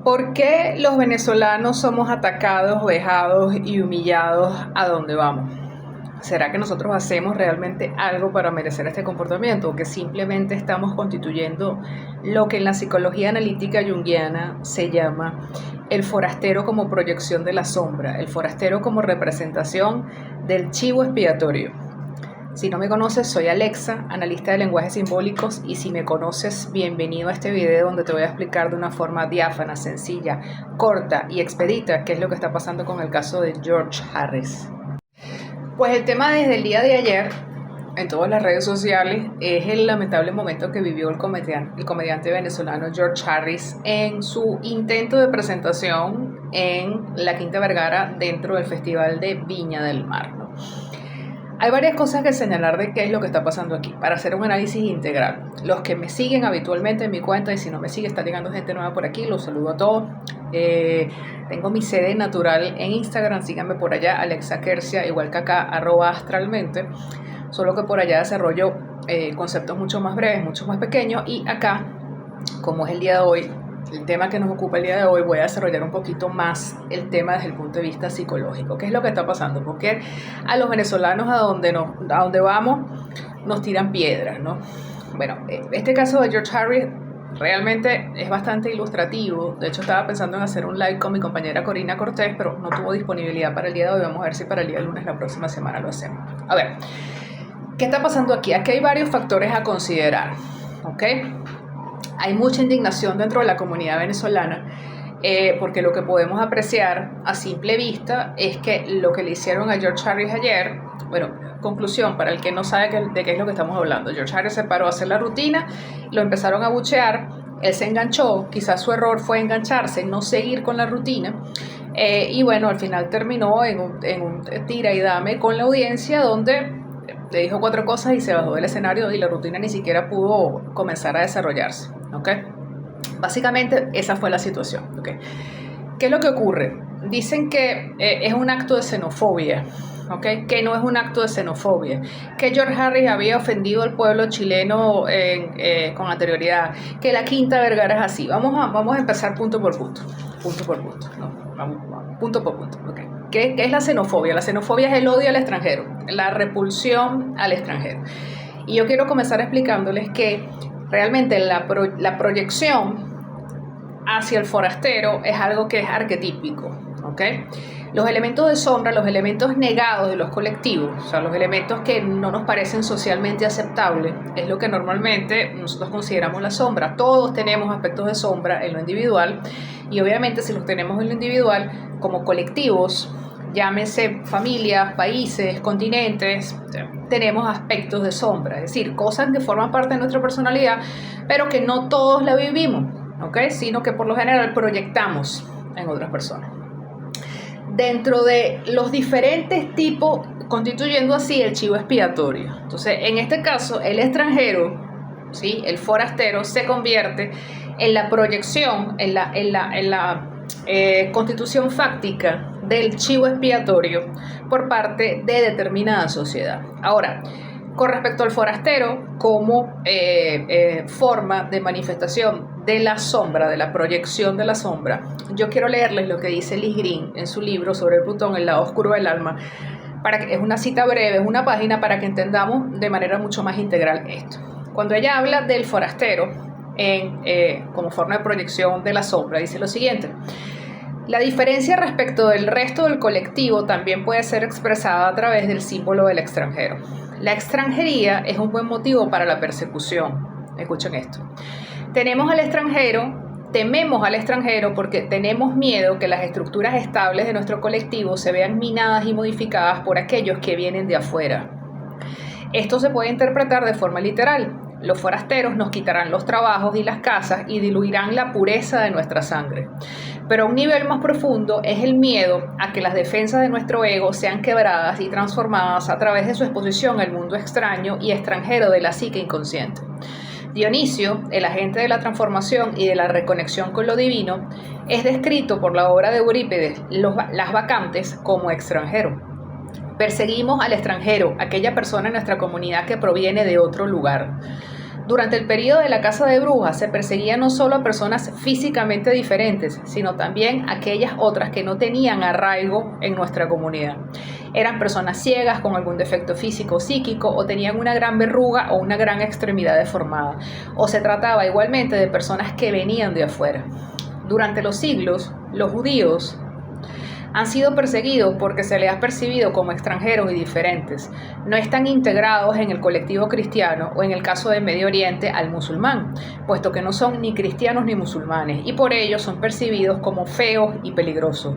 ¿Por qué los venezolanos somos atacados, vejados y humillados a donde vamos? ¿Será que nosotros hacemos realmente algo para merecer este comportamiento o que simplemente estamos constituyendo lo que en la psicología analítica junguiana se llama el forastero como proyección de la sombra, el forastero como representación del chivo expiatorio? Si no me conoces, soy Alexa, analista de lenguajes simbólicos, y si me conoces, bienvenido a este video donde te voy a explicar de una forma diáfana, sencilla, corta y expedita qué es lo que está pasando con el caso de George Harris. Pues el tema desde el día de ayer en todas las redes sociales es el lamentable momento que vivió el comediante venezolano George Harris en su intento de presentación en la Quinta Vergara dentro del Festival de Viña del Mar, ¿no? Hay varias cosas que señalar de qué es lo que está pasando aquí, para hacer un análisis integral. Los que me siguen habitualmente en mi cuenta, y si no me sigue, está llegando gente nueva por aquí, los saludo a todos. Tengo mi sede natural en Instagram, síganme por allá, Alexa Quercia, igual que acá, @astralmente, solo que por allá desarrollo conceptos mucho más breves, mucho más pequeños, y acá, como es el día de hoy, el tema que nos ocupa el día de hoy, voy a desarrollar un poquito más el tema desde el punto de vista psicológico. ¿Qué es lo que está pasando? Porque a los venezolanos a donde vamos nos tiran piedras, ¿no? Bueno, este caso de George Harris realmente es bastante ilustrativo. De hecho, estaba pensando en hacer un live con mi compañera Corina Cortés, pero no tuvo disponibilidad para el día de hoy. Vamos a ver si para el día de lunes, la próxima semana, lo hacemos. A ver, ¿qué está pasando aquí? Aquí hay varios factores a considerar, ¿ok? Hay mucha indignación dentro de la comunidad venezolana porque lo que podemos apreciar a simple vista es que lo que le hicieron a George Harris ayer, bueno, conclusión, para el que no sabe de qué es lo que estamos hablando, George Harris se paró a hacer la rutina, lo empezaron a abuchear, él se enganchó, quizás su error fue engancharse, no seguir con la rutina, y bueno, al final terminó en un tira y dame con la audiencia donde le dijo 4 cosas y se bajó del escenario y la rutina ni siquiera pudo comenzar a desarrollarse, ¿ok? Básicamente esa fue la situación, ¿ok? ¿Qué es lo que ocurre? Dicen que es un acto de xenofobia, ¿ok? Que no es un acto de xenofobia, que George Harris había ofendido al pueblo chileno con anterioridad, que la Quinta Vergara es así. Vamos a empezar punto por punto, ¿no? Vamos, punto por punto, ¿ok? ¿Qué es la xenofobia? La xenofobia es el odio al extranjero, la repulsión al extranjero. Y yo quiero comenzar explicándoles que realmente la proyección hacia el forastero es algo que es arquetípico, ¿ok? Los elementos de sombra, los elementos negados de los colectivos, o sea, los elementos que no nos parecen socialmente aceptables, es lo que normalmente nosotros consideramos la sombra. Todos tenemos aspectos de sombra en lo individual, y obviamente si los tenemos en lo individual, como colectivos, llámese familias, países, continentes, tenemos aspectos de sombra, es decir, cosas que forman parte de nuestra personalidad, pero que no todos la vivimos, ¿ok? Sino que por lo general proyectamos en otras personas. Dentro de los diferentes tipos, constituyendo así el chivo expiatorio. Entonces, en este caso, el extranjero, ¿sí? El forastero, se convierte en la proyección, en la constitución fáctica del chivo expiatorio por parte de determinada sociedad. Ahora, con respecto al forastero como forma de manifestación de la sombra, de la proyección de la sombra, yo quiero leerles lo que dice Liz Green en su libro sobre Plutón, el lado oscuro del alma. Es una cita breve, es una página para que entendamos de manera mucho más integral esto. Cuando ella habla del forastero como forma de proyección de la sombra, dice lo siguiente: la diferencia respecto del resto del colectivo también puede ser expresada a través del símbolo del extranjero. La extranjería es un buen motivo para la persecución. Escuchen esto. Tememos al extranjero porque tenemos miedo que las estructuras estables de nuestro colectivo se vean minadas y modificadas por aquellos que vienen de afuera. Esto se puede interpretar de forma literal. Los forasteros nos quitarán los trabajos y las casas y diluirán la pureza de nuestra sangre. Pero a un nivel más profundo es el miedo a que las defensas de nuestro ego sean quebradas y transformadas a través de su exposición al mundo extraño y extranjero de la psique inconsciente. Dionisio, el agente de la transformación y de la reconexión con lo divino, es descrito por la obra de Eurípides, Las Bacantes, como extranjero. Perseguimos al extranjero, aquella persona en nuestra comunidad que proviene de otro lugar. Durante el periodo de la caza de brujas se perseguía no solo a personas físicamente diferentes, sino también a aquellas otras que no tenían arraigo en nuestra comunidad. Eran personas ciegas con algún defecto físico o psíquico, o tenían una gran verruga o una gran extremidad deformada, o se trataba igualmente de personas que venían de afuera. Durante los siglos, los judíos han sido perseguidos porque se les ha percibido como extranjeros y diferentes. No están integrados en el colectivo cristiano o, en el caso de Medio Oriente, al musulmán, puesto que no son ni cristianos ni musulmanes, y por ello son percibidos como feos y peligrosos.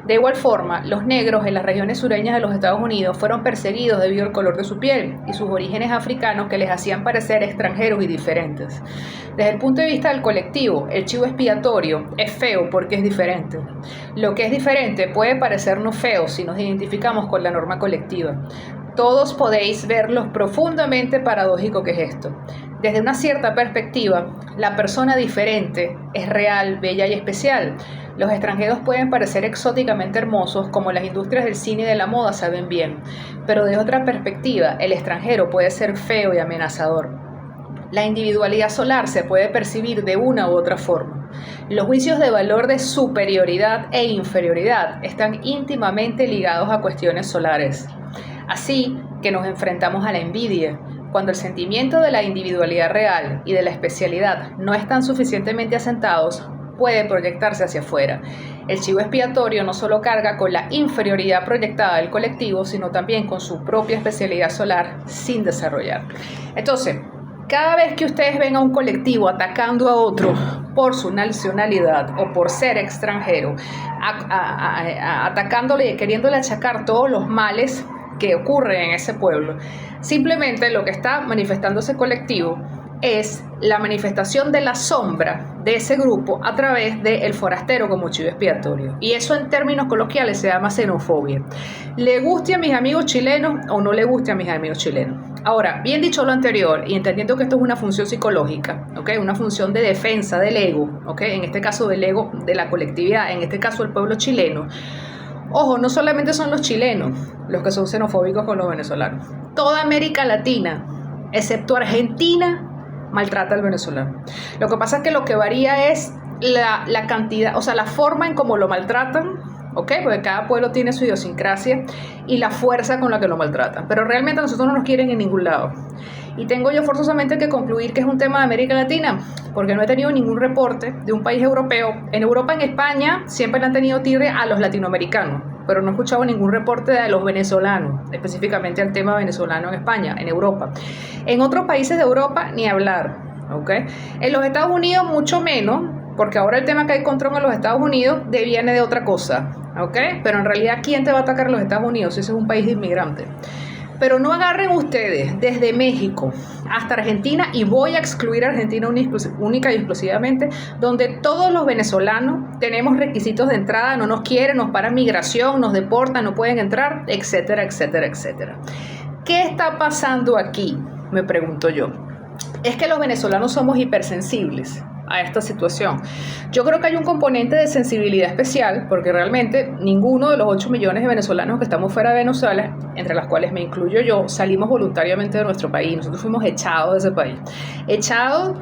De igual forma, los negros en las regiones sureñas de los Estados Unidos fueron perseguidos debido al color de su piel y sus orígenes africanos, que les hacían parecer extranjeros y diferentes. Desde el punto de vista del colectivo, el chivo expiatorio es feo porque es diferente. Lo que es diferente puede parecernos feo si nos identificamos con la norma colectiva. Todos podéis ver lo profundamente paradójico que es esto. Desde una cierta perspectiva, la persona diferente es real, bella y especial. Los extranjeros pueden parecer exóticamente hermosos, como las industrias del cine y de la moda saben bien, pero desde otra perspectiva, el extranjero puede ser feo y amenazador. La individualidad solar se puede percibir de una u otra forma. Los juicios de valor de superioridad e inferioridad están íntimamente ligados a cuestiones solares. Así que nos enfrentamos a la envidia. Cuando el sentimiento de la individualidad real y de la especialidad no están suficientemente asentados, puede proyectarse hacia afuera. El chivo expiatorio no solo carga con la inferioridad proyectada del colectivo, sino también con su propia especialidad solar sin desarrollar. Entonces, cada vez que ustedes ven a un colectivo atacando a otro por su nacionalidad o por ser extranjero, atacándole y queriéndole achacar todos los males que ocurren en ese pueblo, simplemente lo que está manifestando ese colectivo es la manifestación de la sombra de ese grupo a través del forastero como chivo expiatorio. Y eso, en términos coloquiales, se llama xenofobia. ¿Le guste a mis amigos chilenos o no le guste a mis amigos chilenos? Ahora, bien dicho lo anterior, y entendiendo que esto es una función psicológica, ¿okay? Una función de defensa del ego, ¿okay? En este caso del ego de la colectividad, en este caso el pueblo chileno. Ojo, no solamente son los chilenos los que son xenofóbicos con los venezolanos. Toda América Latina, excepto Argentina, maltrata al venezolano. Lo que pasa es que lo que varía es la cantidad, o sea, la forma en cómo lo maltratan, ¿ok? Porque cada pueblo tiene su idiosincrasia y la fuerza con la que lo maltratan. Pero realmente a nosotros no nos quieren en ningún lado. Y tengo yo forzosamente que concluir que es un tema de América Latina, porque no he tenido ningún reporte de un país europeo. En Europa, en España, siempre le han tenido tirria a los latinoamericanos, pero no he escuchado ningún reporte de los venezolanos, específicamente al tema venezolano en España, en Europa. En otros países de Europa, ni hablar, ¿ok? En los Estados Unidos, mucho menos, porque ahora el tema que hay contra en los Estados Unidos viene de otra cosa, ¿ok? Pero en realidad, ¿quién te va a atacar los Estados Unidos si ese es un país de inmigrantes? Pero no agarren ustedes desde México hasta Argentina, y voy a excluir a Argentina única y exclusivamente, donde todos los venezolanos tenemos requisitos de entrada, no nos quieren, nos paran migración, nos deportan, no pueden entrar, etcétera, etcétera, etcétera. ¿Qué está pasando aquí? Me pregunto yo. Es que los venezolanos somos hipersensibles a esta situación. Yo creo que hay un componente de sensibilidad especial, porque realmente ninguno de los 8 millones de venezolanos que estamos fuera de Venezuela, entre las cuales me incluyo yo, salimos voluntariamente de nuestro país. Nosotros fuimos echados de ese país, echados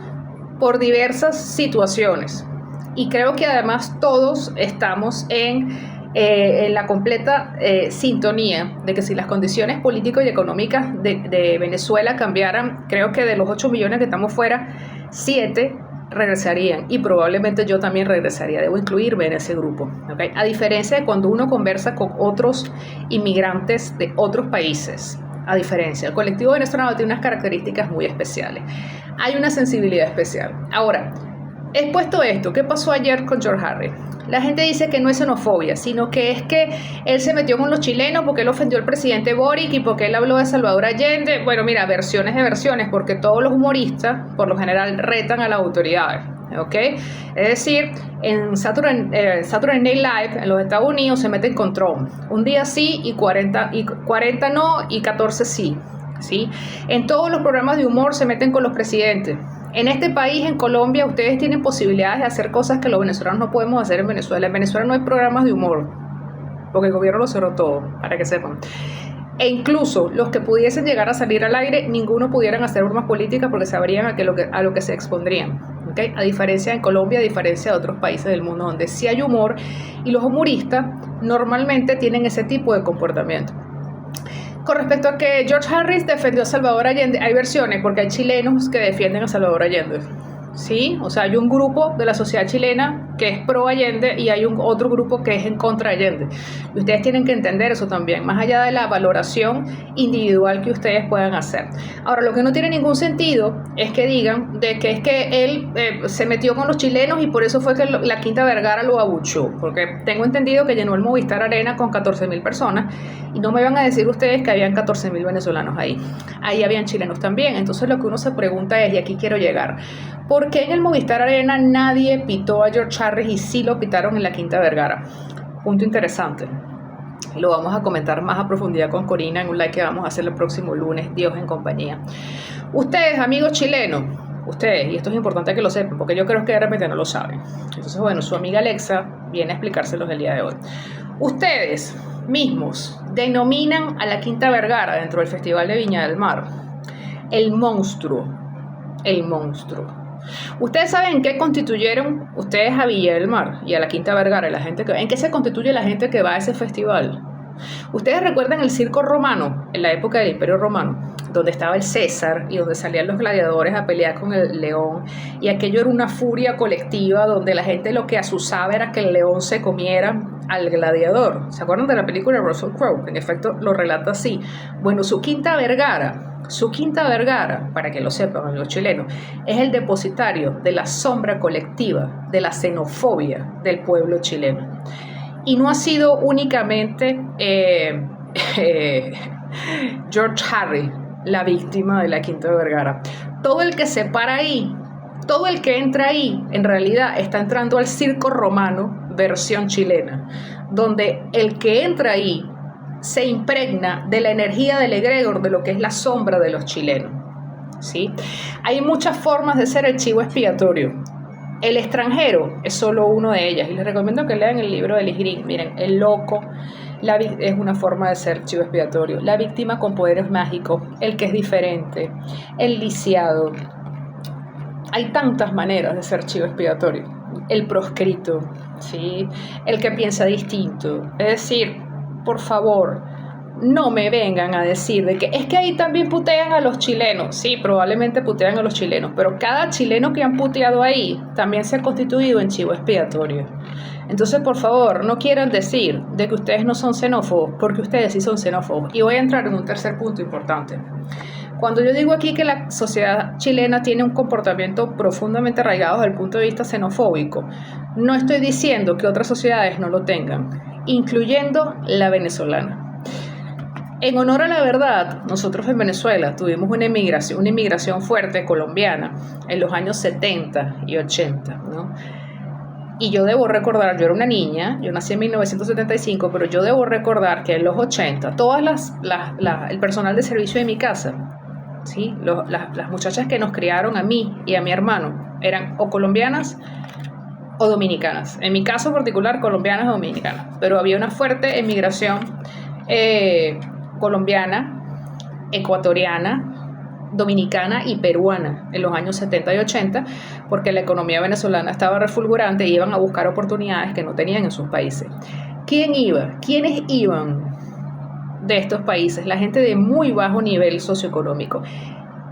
por diversas situaciones, y creo que además todos estamos en la completa sintonía de que si las condiciones políticas y económicas de Venezuela cambiaran, creo que de los 8 millones que estamos fuera, 7 regresarían, y probablemente yo también regresaría. Debo incluirme en ese grupo, ¿okay? A diferencia de cuando uno conversa con otros inmigrantes de otros países, a diferencia, el colectivo venezolano tiene unas características muy especiales. Hay una sensibilidad especial. Ahora, expuesto esto, ¿qué pasó ayer con George Harris? La gente dice que no es xenofobia, sino que es que él se metió con los chilenos porque él ofendió al presidente Boric y porque él habló de Salvador Allende. Bueno, mira, versiones de versiones, porque todos los humoristas, por lo general, retan a las autoridades, ¿ok? Es decir, en Saturday Night Live, en los Estados Unidos, se meten con Trump. Un día sí y 40 no y 14 sí, ¿sí? En todos los programas de humor se meten con los presidentes. En este país, en Colombia, ustedes tienen posibilidades de hacer cosas que los venezolanos no podemos hacer en Venezuela. En Venezuela no hay programas de humor, porque el gobierno lo cerró todo, para que sepan. E incluso los que pudiesen llegar a salir al aire, ninguno pudieran hacer bromas políticas porque sabrían a lo que se expondrían. ¿Okay? A diferencia en Colombia, a diferencia de otros países del mundo donde sí hay humor, y los humoristas normalmente tienen ese tipo de comportamiento. Con respecto a que George Harris defendió a Salvador Allende, hay versiones, porque hay chilenos que defienden a Salvador Allende. ¿Sí? O sea, hay un grupo de la sociedad chilena que es pro Allende y hay otro grupo que es en contra Allende. Y ustedes tienen que entender eso también, más allá de la valoración individual que ustedes puedan hacer. Ahora, lo que no tiene ningún sentido es que digan de que es que él se metió con los chilenos y por eso fue que la Quinta Vergara lo abuchó, porque tengo entendido que llenó el Movistar Arena con 14.000 personas y no me van a decir ustedes que habían 14.000 venezolanos ahí. Ahí habían chilenos también. Entonces lo que uno se pregunta es, y aquí quiero llegar, ¿por qué en el Movistar Arena nadie pitó a George Harris y sí lo pitaron en la Quinta Vergara? Punto interesante. Lo vamos a comentar más a profundidad con Corina en un live que vamos a hacer el próximo lunes, Dios en compañía. Ustedes, amigos chilenos, ustedes, y esto es importante que lo sepan, porque yo creo que de repente no lo saben. Entonces, bueno, su amiga Alexa viene a explicárselos el día de hoy. Ustedes mismos denominan a la Quinta Vergara dentro del Festival de Viña del Mar el monstruo. El monstruo. Ustedes saben en qué constituyeron ustedes a Villa del Mar y a la Quinta Vergara, en qué se constituye la gente que va a ese festival. Ustedes recuerdan el circo romano en la época del Imperio Romano, donde estaba el César y donde salían los gladiadores a pelear con el león, y aquello era una furia colectiva donde la gente lo que asusaba era que el león se comiera al gladiador. ¿Se acuerdan de la película de Russell Crowe? En efecto lo relata así. Bueno, su Quinta Vergara, para que lo sepan los chilenos, es el depositario de la sombra colectiva, de la xenofobia del pueblo chileno. Y no ha sido únicamente George Harris la víctima de la Quinta Vergara. Todo el que se para ahí, todo el que entra ahí, en realidad está entrando al circo romano versión chilena, donde el que entra ahí se impregna de la energía del egregor, de lo que es la sombra de los chilenos. ¿Sí? Hay muchas formas de ser el chivo expiatorio. El extranjero es solo uno de ellas, y les recomiendo que lean el libro de Lee Green. Miren, el loco es una forma de ser chivo expiatorio. La víctima con poderes mágicos, el que es diferente, el lisiado. Hay tantas maneras de ser chivo expiatorio. El proscrito, ¿sí? El que piensa distinto. Es decir, por favor, no me vengan a decir de que es que ahí también putean a los chilenos. Sí, probablemente putean a los chilenos, pero cada chileno que han puteado ahí también se ha constituido en chivo expiatorio. Entonces, por favor, no quieran decir de que ustedes no son xenófobos, porque ustedes sí son xenófobos. Y voy a entrar en un tercer punto importante. Cuando yo digo aquí que la sociedad chilena tiene un comportamiento profundamente arraigado desde el punto de vista xenofóbico, no estoy diciendo que otras sociedades no lo tengan, incluyendo la venezolana. En honor a la verdad, nosotros en Venezuela tuvimos una inmigración fuerte colombiana en los años 70 y 80, ¿no? Y yo debo recordar, yo era una niña, yo nací en 1975, pero yo debo recordar que en los 80, el personal de servicio de mi casa, ¿sí? Las muchachas que nos criaron a mí y a mi hermano eran o colombianas o dominicanas. En mi caso particular, colombianas o dominicanas, pero había una fuerte emigración colombiana, ecuatoriana, dominicana y peruana en los años 70 y 80, porque la economía venezolana estaba refulgurante y iban a buscar oportunidades que no tenían en sus países. ¿Quién iba? ¿Quiénes iban de estos países? La gente de muy bajo nivel socioeconómico.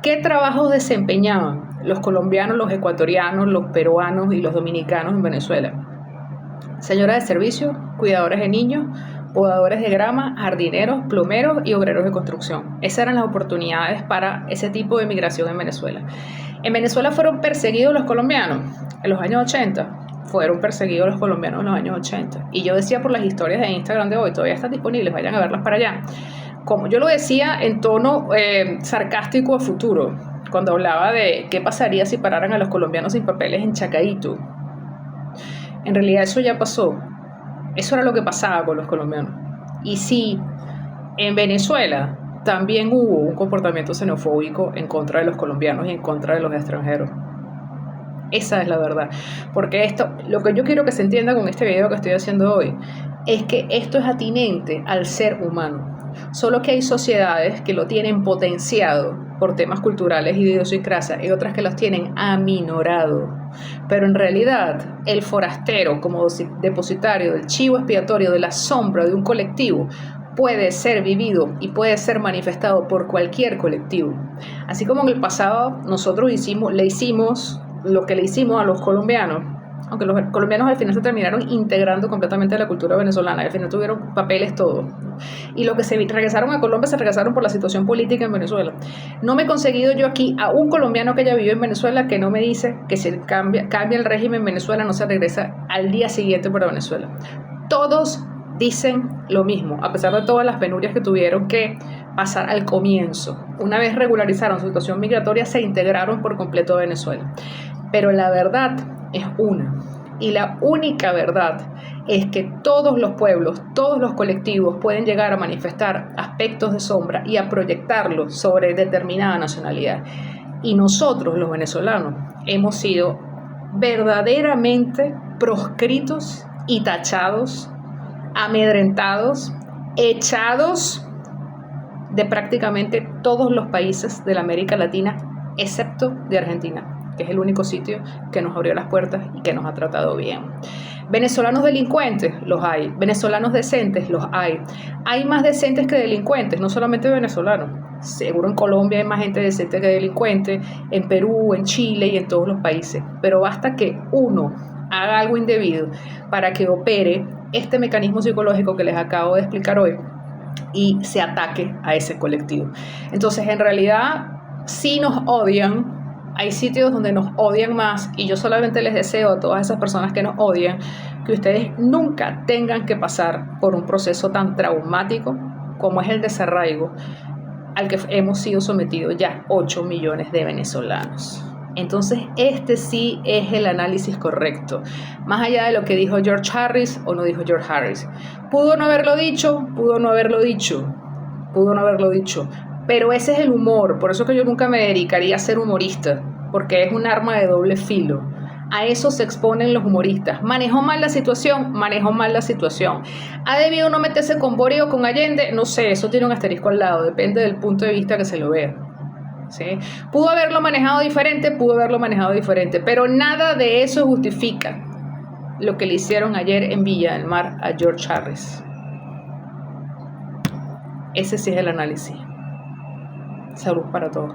¿Qué trabajos desempeñaban los colombianos, los ecuatorianos, los peruanos y los dominicanos en Venezuela? Señoras de servicio, cuidadores de niños, podadores de grama, jardineros, plomeros y obreros de construcción. Esas eran las oportunidades para ese tipo de migración en Venezuela. En Venezuela fueron perseguidos los colombianos en los años 80. Fueron perseguidos los colombianos en los años 80. Y yo decía por las historias de Instagram de hoy, todavía están disponibles, vayan a verlas para allá. Como yo lo decía en tono sarcástico a futuro, cuando hablaba de qué pasaría si pararan a los colombianos sin papeles en Chacaíto. En realidad eso ya pasó. Eso era lo que pasaba con los colombianos. Y sí, en Venezuela también hubo un comportamiento xenofóbico en contra de los colombianos y en contra de los extranjeros. Esa es la verdad. Porque lo que yo quiero que se entienda con este video que estoy haciendo hoy, es que esto es atinente al ser humano. Solo que hay sociedades que lo tienen potenciado por temas culturales y de idiosincrasia y otras que los tienen aminorado. Pero en realidad, el forastero como depositario del chivo expiatorio de la sombra de un colectivo puede ser vivido y puede ser manifestado por cualquier colectivo. Así como en el pasado nosotros le hicimos lo que le hicimos a los colombianos, aunque los colombianos al final se terminaron integrando completamente a la cultura venezolana, al final tuvieron papeles todos. Y los que se regresaron a Colombia se regresaron por la situación política en Venezuela. No me he conseguido yo aquí a un colombiano que haya vivido en Venezuela que no me dice que si cambia el régimen en Venezuela no se regresa al día siguiente para Venezuela. Todos dicen lo mismo, a pesar de todas las penurias que tuvieron que pasar al comienzo. Una vez regularizaron su situación migratoria, se integraron por completo a Venezuela. Pero la verdad es una, y la única verdad es que todos los pueblos, todos los colectivos pueden llegar a manifestar aspectos de sombra y a proyectarlos sobre determinada nacionalidad. Y nosotros, los venezolanos, hemos sido verdaderamente proscritos y tachados, amedrentados, echados de prácticamente todos los países de la América Latina, excepto de Argentina, que es el único sitio que nos abrió las puertas y que nos ha tratado bien. Venezolanos delincuentes, los hay. Venezolanos decentes, los hay. Hay más decentes que delincuentes, no solamente venezolanos. Seguro en Colombia hay más gente decente que delincuente, en Perú, en Chile y en todos los países. Pero basta que uno haga algo indebido para que opere este mecanismo psicológico que les acabo de explicar hoy y se ataque a ese colectivo. Entonces, en realidad, sí nos odian. Hay sitios donde nos odian más y yo solamente les deseo a todas esas personas que nos odian que ustedes nunca tengan que pasar por un proceso tan traumático como es el desarraigo al que hemos sido sometidos ya 8 millones de venezolanos. Entonces, este sí es el análisis correcto, más allá de lo que dijo George Harris o no dijo George Harris. ¿Pudo no haberlo dicho? Pudo no haberlo dicho. Pero ese es el humor, por eso que yo nunca me dedicaría a ser humorista, porque es un arma de doble filo. A eso se exponen los humoristas. ¿Manejó mal la situación? Manejó mal la situación. ¿Ha debido no meterse con Boric o con Allende? No sé, eso tiene un asterisco al lado, depende del punto de vista que se lo vea. ¿Sí? ¿Pudo haberlo manejado diferente? Pudo haberlo manejado diferente, pero nada de eso justifica lo que le hicieron ayer en Villa del Mar a George Harris. Ese sí es el análisis. Salud para todos.